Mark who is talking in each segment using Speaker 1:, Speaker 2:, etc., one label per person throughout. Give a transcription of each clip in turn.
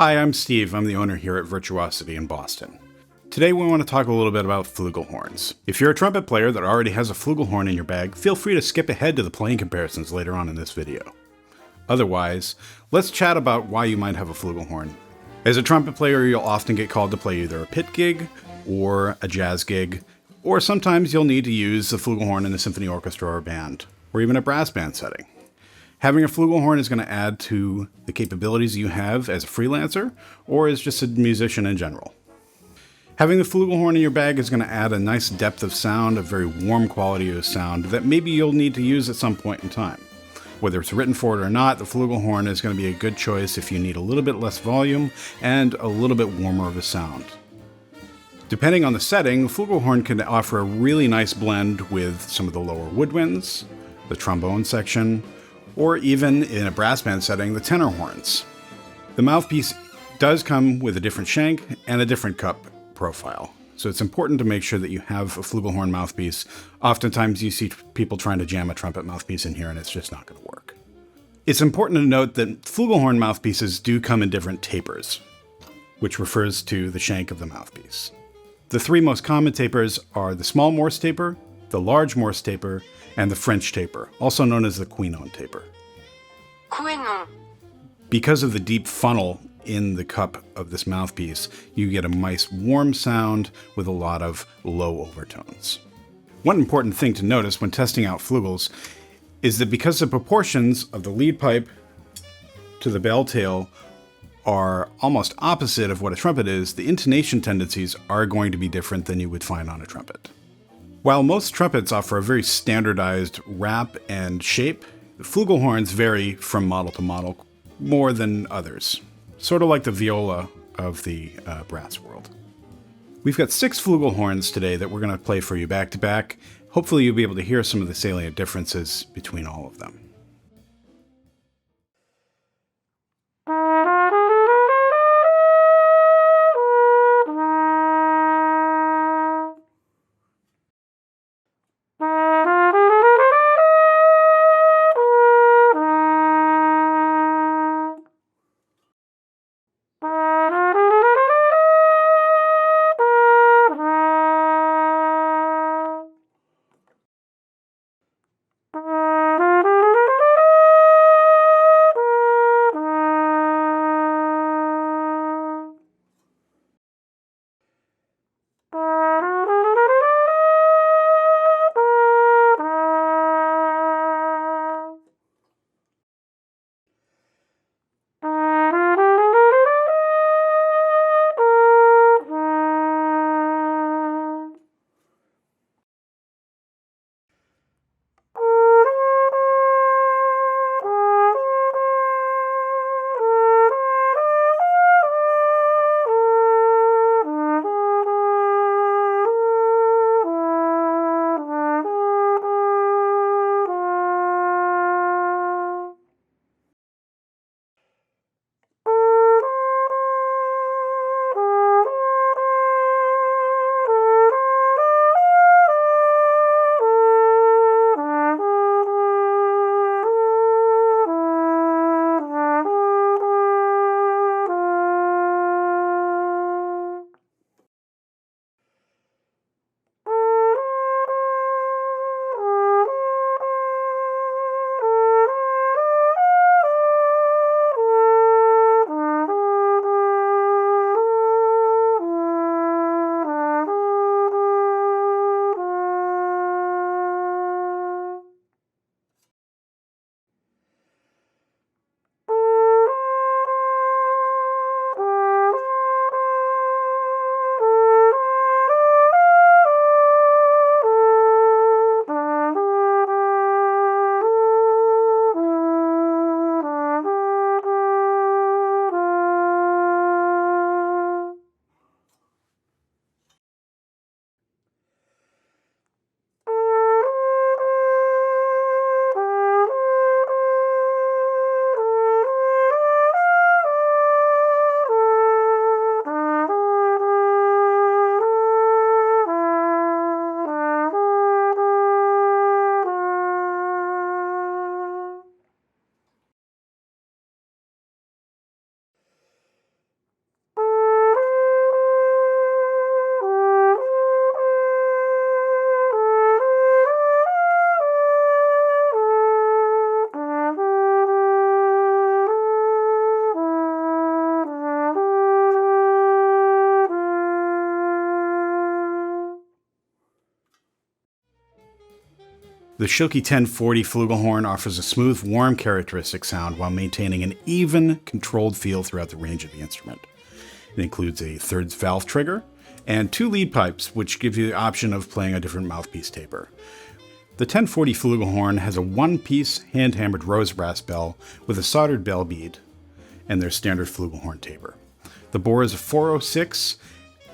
Speaker 1: Hi, I'm Steve. I'm the owner here at Virtuosity in Boston. Today we want to talk a little bit about flugelhorns. If you're a trumpet player that already has a flugelhorn in your bag, feel free to skip ahead to the playing comparisons later on in this video. Otherwise, let's chat about why you might have a flugelhorn. As a trumpet player, you'll often get called to play either a pit gig or a jazz gig, or sometimes you'll need to use the flugelhorn in a symphony orchestra or band, or even a brass band setting. Having a flugelhorn is going to add to the capabilities you have as a freelancer or as just a musician in general. Having the flugelhorn in your bag is going to add a nice depth of sound, a very warm quality of sound that maybe you'll need to use at some point in time. Whether it's written for it or not, the flugelhorn is going to be a good choice if you need a little bit less volume and a little bit warmer of a sound. Depending on the setting, the flugelhorn can offer a really nice blend with some of the lower woodwinds, the trombone section, or even in a brass band setting, the tenor horns. The mouthpiece does come with a different shank and a different cup profile, so it's important to make sure that you have a flugelhorn mouthpiece. Oftentimes you see people trying to jam a trumpet mouthpiece in here and it's just not going to work. It's important to note that flugelhorn mouthpieces do come in different tapers, which refers to the shank of the mouthpiece. The three most common tapers are the small Morse taper, the large Morse taper, and the French taper, also known as the Couesnon taper.
Speaker 2: Couesnon.
Speaker 1: Because of the deep funnel in the cup of this mouthpiece, you get a nice warm sound with a lot of low overtones. One important thing to notice when testing out flugels is that because the proportions of the lead pipe to the bell tail are almost opposite of what a trumpet is, the intonation tendencies are going to be different than you would find on a trumpet. While most trumpets offer a very standardized wrap and shape, the flugelhorns vary from model to model more than others, sort of like the viola of the brass world. We've got 6 flugelhorns today that we're going to play for you back to back. Hopefully you'll be able to hear some of the salient differences between all of them. The Schilke 1040 Flugelhorn offers a smooth, warm characteristic sound while maintaining an even, controlled feel throughout the range of the instrument. It includes a third valve trigger and 2 lead pipes, which give you the option of playing a different mouthpiece taper. The 1040 Flugelhorn has a one-piece hand-hammered rose brass bell with a soldered bell bead and their standard Flugelhorn taper. The bore is a 406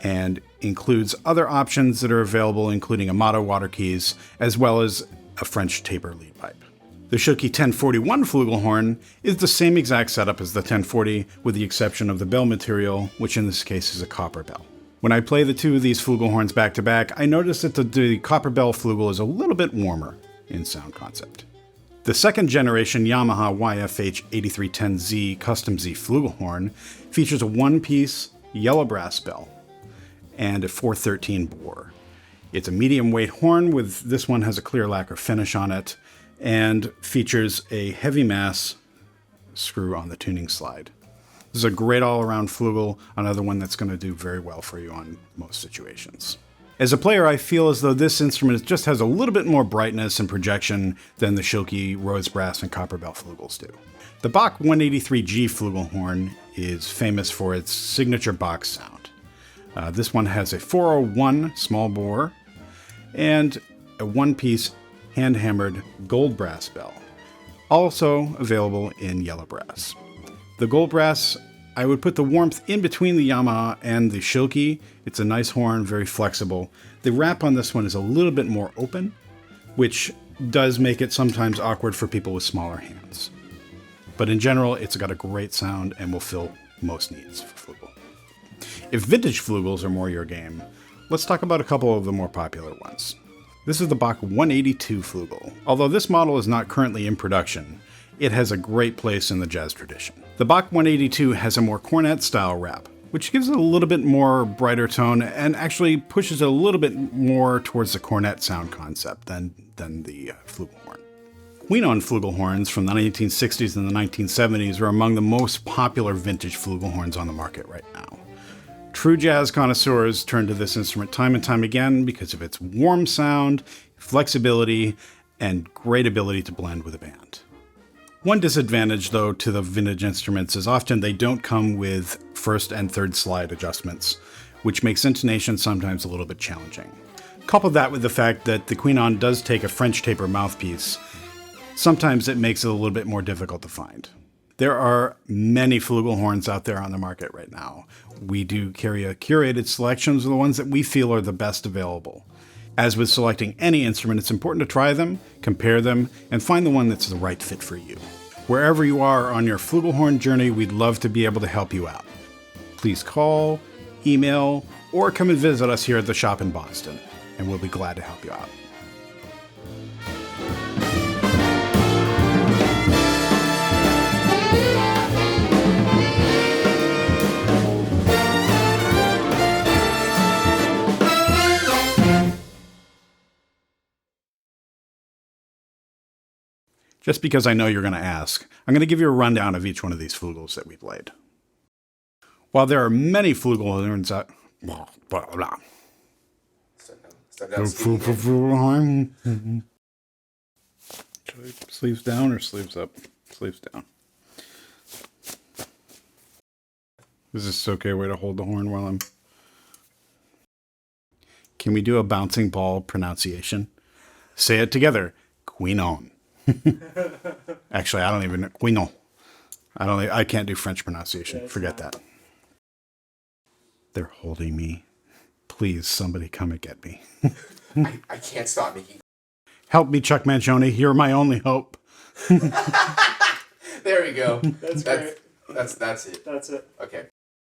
Speaker 1: and includes other options that are available, including Amato water keys, as well as a French taper lead pipe. The Schilke 1041 Flugelhorn is the same exact setup as the 1040, with the exception of the bell material, which in this case is a copper bell. When I play the two of these Flugelhorns back to back, I notice that the copper bell flugel is a little bit warmer in sound concept. The second generation Yamaha YFH8310Z Custom Z Flugelhorn features a one-piece yellow brass bell and a 413 bore. It's a medium weight horn, with this one has a clear lacquer finish on it and features a heavy mass screw on the tuning slide. This is a great all-around flugel, another one that's going to do very well for you on most situations. As a player, I feel as though this instrument just has a little bit more brightness and projection than the Schilke rose brass and copper bell flugels do. The Bach 183G Flugelhorn is famous for its signature Bach sound. This one has a 401 small bore and a one-piece hand-hammered gold brass bell, also available in yellow brass. The gold brass, I would put the warmth in between the Yamaha and the Schilke. It's a nice horn, very flexible. The wrap on this one is a little bit more open, which does make it sometimes awkward for people with smaller hands. But in general, it's got a great sound and will fill most needs for flugel. If vintage flugels are more your game, let's talk about a couple of the more popular ones. This is the Bach 182 Flugel. Although this model is not currently in production, it has a great place in the jazz tradition. The Bach 182 has a more cornet-style wrap, which gives it a little bit more brighter tone and actually pushes it a little bit more towards the cornet sound concept than the Flugelhorn. Couesnon Flugelhorns from the 1960s and the 1970s are among the most popular vintage Flugelhorns on the market right now. True jazz connoisseurs turn to this instrument time and time again because of its warm sound, flexibility, and great ability to blend with a band. One disadvantage, though, to the vintage instruments is often they don't come with first and third slide adjustments, which makes intonation sometimes a little bit challenging. Couple that with the fact that the Couesnon does take a French taper mouthpiece, sometimes it makes it a little bit more difficult to find. There are many Flugelhorns out there on the market right now. We do carry a curated selection of the ones that we feel are the best available. As with selecting any instrument, it's important to try them, compare them, and find the one that's the right fit for you. Wherever you are on your Flugelhorn journey, we'd love to be able to help you out. Please call, email, or come and visit us here at the shop in Boston, and we'll be glad to help you out. Just because I know you're going to ask, I'm going to give you a rundown of each one of these flugels that we played. While there are many Flugelhorns out... Sleeves down or sleeves up? Sleeves down. Is this okay way to hold the horn while I'm... Can we do a bouncing ball pronunciation? Say it together. Couesnon. Actually, I don't even know. Couesnon. I can't do French pronunciation. Forget that. They're holding me. Please, somebody come and get me.
Speaker 3: I can't stop making.
Speaker 1: Help me, Chuck Mangione. You're my only hope.
Speaker 3: There we go.
Speaker 4: That's great.
Speaker 3: That's it.
Speaker 4: That's it.
Speaker 3: Okay.